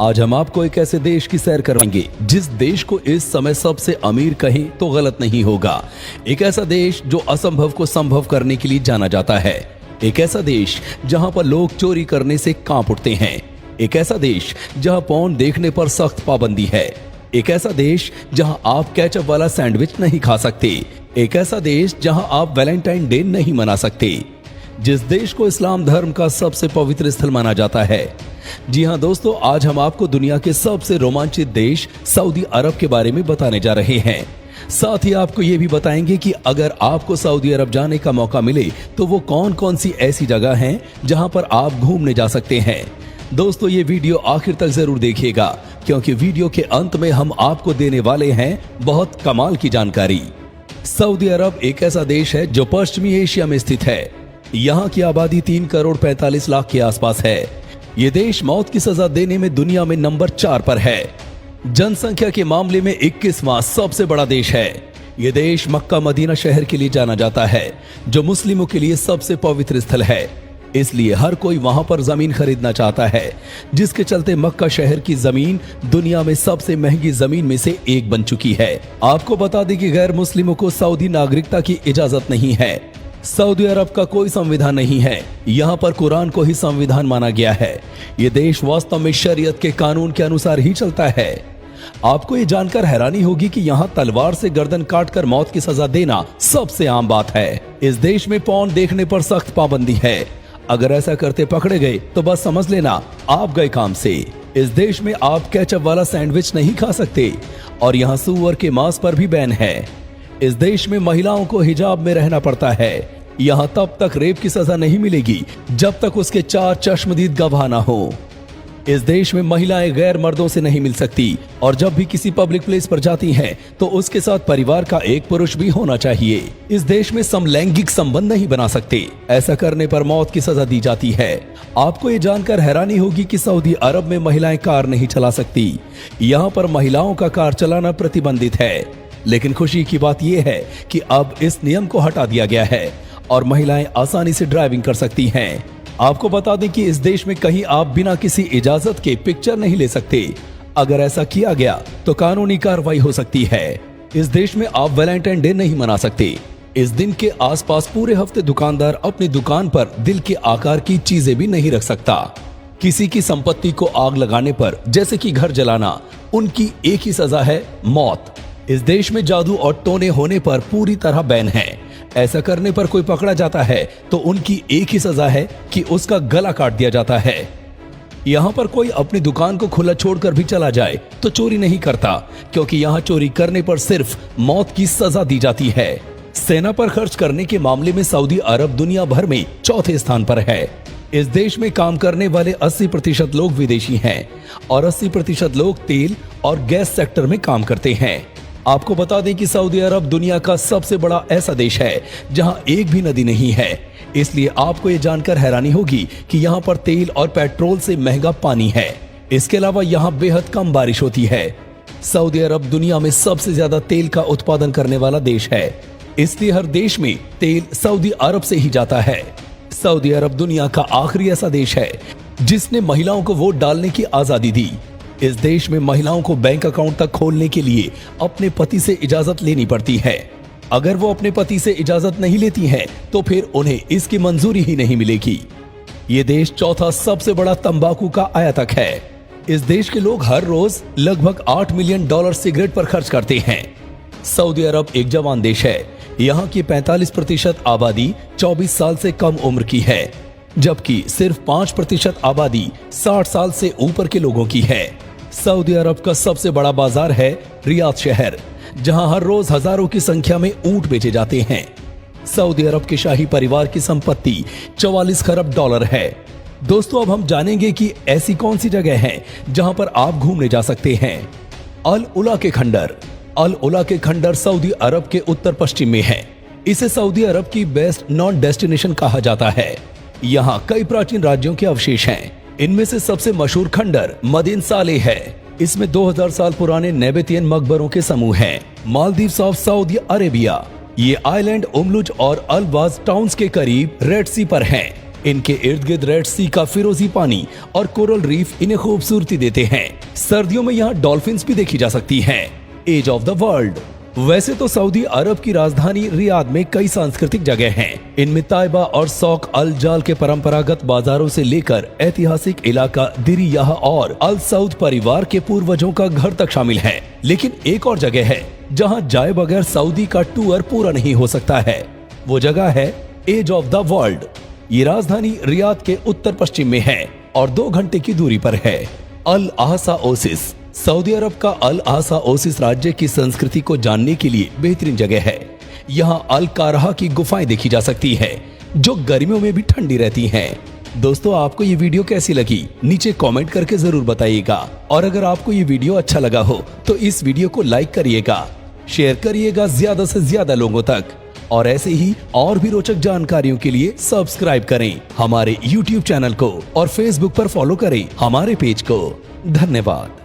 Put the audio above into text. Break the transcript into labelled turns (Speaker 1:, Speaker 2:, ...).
Speaker 1: आज हम आपको एक ऐसे देश की सैर करवाएंगे जिस देश को इस समय सबसे अमीर कहें तो गलत नहीं होगा। एक ऐसा देश जो असंभव को संभव करने के लिए जाना जाता है। एक ऐसा देश जहां पर लोग चोरी करने से कांप उठते हैं। एक ऐसा देश जहां पॉर्न देखने पर सख्त पाबंदी है। एक ऐसा देश जहां आप केचप वाला सैंडविच नहीं खा सकते। एक ऐसा देश जहां आप वैलेंटाइन डे नहीं मना सकते। जिस देश को इस्लाम धर्म का सबसे पवित्र स्थल माना जाता है। जी हां दोस्तों, आज हम आपको दुनिया के सबसे रोमांचित देश सऊदी अरब के बारे में बताने जा रहे हैं। साथ ही आपको ये भी बताएंगे कि अगर आपको सऊदी अरब जाने का मौका मिले तो वो कौन कौन सी ऐसी जगह हैं जहां पर आप घूमने जा सकते हैं। दोस्तों, ये वीडियो आखिर तक जरूर देखिएगा क्योंकि वीडियो के अंत में हम आपको देने वाले हैं बहुत कमाल की जानकारी। सऊदी अरब एक ऐसा देश है जो पश्चिमी एशिया में स्थित है। यहाँ की आबादी 3 करोड़ 45 लाख के आसपास है। ये देश मौत की सजा देने में दुनिया में नंबर 4 पर है। जनसंख्या के मामले में 21वां सबसे बड़ा देश है। ये देश मक्का मदीना शहर के लिए जाना जाता है जो मुस्लिमों के लिए सबसे पवित्र स्थल है। इसलिए हर कोई वहां पर जमीन खरीदना चाहता है, जिसके चलते मक्का शहर की जमीन दुनिया में सबसे महंगी जमीन में से एक बन चुकी है। आपको बता दें कि गैर मुस्लिमों को सऊदी नागरिकता की इजाजत नहीं है। सऊदी अरब का कोई संविधान नहीं है। यहाँ पर कुरान को ही संविधान माना गया है। ये देश वास्तव में शरीयत के कानून के अनुसार ही चलता है। आपको ये जानकर हैरानी होगी कि यहाँ तलवार से गर्दन काटकर मौत की सजा देना सबसे आम बात है। इस देश में पॉर्न देखने पर सख्त पाबंदी है। अगर ऐसा करते पकड़े गए तो बस समझ लेना आप गए काम से। इस देश में आप केचप वाला सैंडविच नहीं खा सकते और यहाँ सुअर के मांस पर भी बैन है। इस देश में महिलाओं को हिजाब में रहना पड़ता है। यहाँ तब तक रेप की सजा नहीं मिलेगी जब तक उसके 4 चश्मदीद गवाह ना हो। इस देश में महिलाएं गैर मर्दों से नहीं मिल सकती और जब भी किसी पब्लिक प्लेस पर जाती हैं तो उसके साथ परिवार का एक पुरुष भी होना चाहिए। इस देश में समलैंगिक संबंध नहीं बना सकते। ऐसा करने पर मौत की सजा दी जाती है। आपको ये जानकर हैरानी होगी कि सऊदी अरब में महिलाएं कार नहीं चला सकती। यहाँ पर महिलाओं का कार चलाना प्रतिबंधित है। लेकिन खुशी की बात यह है कि अब इस नियम को हटा दिया गया है और महिलाएं आसानी से ड्राइविंग कर सकती हैं। आपको बता दें कि इस देश में कहीं आप बिना किसी इजाजत के पिक्चर नहीं ले सकते। अगर ऐसा किया गया तो कानूनी कार्रवाई हो सकती है। इस देश में आप वैलेंटाइन डे नहीं मना सकते। इस दिन के आसपास पूरे हफ्ते दुकानदार अपनी दुकान पर दिल के आकार की चीजें भी नहीं रख सकता। किसी की संपत्ति को आग लगाने पर, जैसे कि घर जलाना, उनकी एक ही सजा है, मौत। इस देश में जादू और टोने होने पर पूरी तरह बैन है। ऐसा करने पर कोई पकड़ा जाता है तो उनकी एक ही सजा है कि उसका गला काट दिया जाता है। यहाँ पर कोई अपनी दुकान को खुला छोड़कर भी चला जाए तो चोरी नहीं करता, क्योंकि यहाँ चोरी करने पर सिर्फ मौत की सजा दी जाती है। सेना पर खर्च करने के मामले में सऊदी अरब दुनिया भर में 4थे स्थान पर है। इस देश में काम करने वाले 80% लोग विदेशी हैं और 80% लोग तेल और गैस सेक्टर में काम करते हैं। आपको बता दें कि सऊदी अरब दुनिया का सबसे बड़ा ऐसा देश है जहां एक भी नदी नहीं है। इसलिए आपको ये जानकर हैरानी होगी कि यहाँ पर तेल और पेट्रोल से महंगा पानी है। इसके अलावा यहाँ बेहद कम बारिश होती है। सऊदी अरब दुनिया में सबसे ज्यादा तेल का उत्पादन करने वाला देश है। इसलिए हर देश में तेल सऊदी अरब से ही जाता है। सऊदी अरब दुनिया का आखिरी ऐसा देश है जिसने महिलाओं को वोट डालने की आजादी दी। इस देश में महिलाओं को बैंक अकाउंट तक खोलने के लिए अपने पति से इजाजत लेनी पड़ती है। अगर वो अपने पति से इजाजत नहीं लेती हैं, तो फिर उन्हें इसकी मंजूरी ही नहीं मिलेगी। ये देश 4था सबसे बड़ा तंबाकू का आयातक है। इस देश के लोग हर रोज लगभग $8 मिलियन सिगरेट पर खर्च करते हैं। सऊदी अरब एक जवान देश है। यहाँ की 45% आबादी 24 साल से कम उम्र की है, जबकि सिर्फ 5% आबादी 60 साल से ऊपर के लोगों की है। सऊदी अरब का सबसे बड़ा बाजार है रियाद शहर, जहां हर रोज हजारों की संख्या में ऊंट बेचे जाते हैं। सऊदी अरब के शाही परिवार की संपत्ति $44 खरब है। दोस्तों, अब हम जानेंगे कि ऐसी कौन सी जगह है जहां पर आप घूमने जा सकते हैं। अल उला के खंडर। अल उला के खंडर सऊदी अरब के उत्तर पश्चिम में है। इसे सऊदी अरब की बेस्ट नॉन डेस्टिनेशन कहा जाता है। यहाँ कई प्राचीन राज्यों के अवशेष हैं। इनमें से सबसे मशहूर खंडर मदीन सालेह है। इसमें 2000 साल पुराने नेबेतियन मकबरों के समूह हैं। Maldives of Saudi Arabia. ये आइलैंड उमलुज और अलवाज टाउन्स के करीब रेड सी पर हैं। इनके इर्द गिर्द रेड सी का फिरोजी पानी और कोरल रीफ इन्हें खूबसूरती देते हैं। सर्दियों में यहाँ डॉल्फिन्स भी देखी जा सकती हैं। Edge of the world. वैसे तो सऊदी अरब की राजधानी रियाद में कई सांस्कृतिक जगह हैं। इनमें ताइबा और सौक अल जाल के परंपरागत बाजारों से लेकर ऐतिहासिक इलाका दिरियाह और अल सऊद परिवार के पूर्वजों का घर तक शामिल है। लेकिन एक और जगह है जहां जाए बगैर सऊदी का टूर पूरा नहीं हो सकता है। वो जगह है एज ऑफ द वर्ल्ड। ये राजधानी रियाद के उत्तर पश्चिम में है और 2 घंटे की दूरी पर है। अल आहसा ओसिस। सऊदी अरब का अल आहसा ओसिस राज्य की संस्कृति को जानने के लिए बेहतरीन जगह है। यहाँ अल कारहा की गुफाएं देखी जा सकती है जो गर्मियों में भी ठंडी रहती हैं। दोस्तों, आपको ये वीडियो कैसी लगी नीचे कमेंट करके जरूर बताइएगा। और अगर आपको ये वीडियो अच्छा लगा हो तो इस वीडियो को लाइक करिएगा, शेयर करिएगा ज्यादा से ज्यादा लोगों तक। और ऐसे ही और भी रोचक जानकारियों के लिए सब्सक्राइब करें हमारे YouTube चैनल को और Facebook पर फॉलो करें हमारे पेज को। धन्यवाद।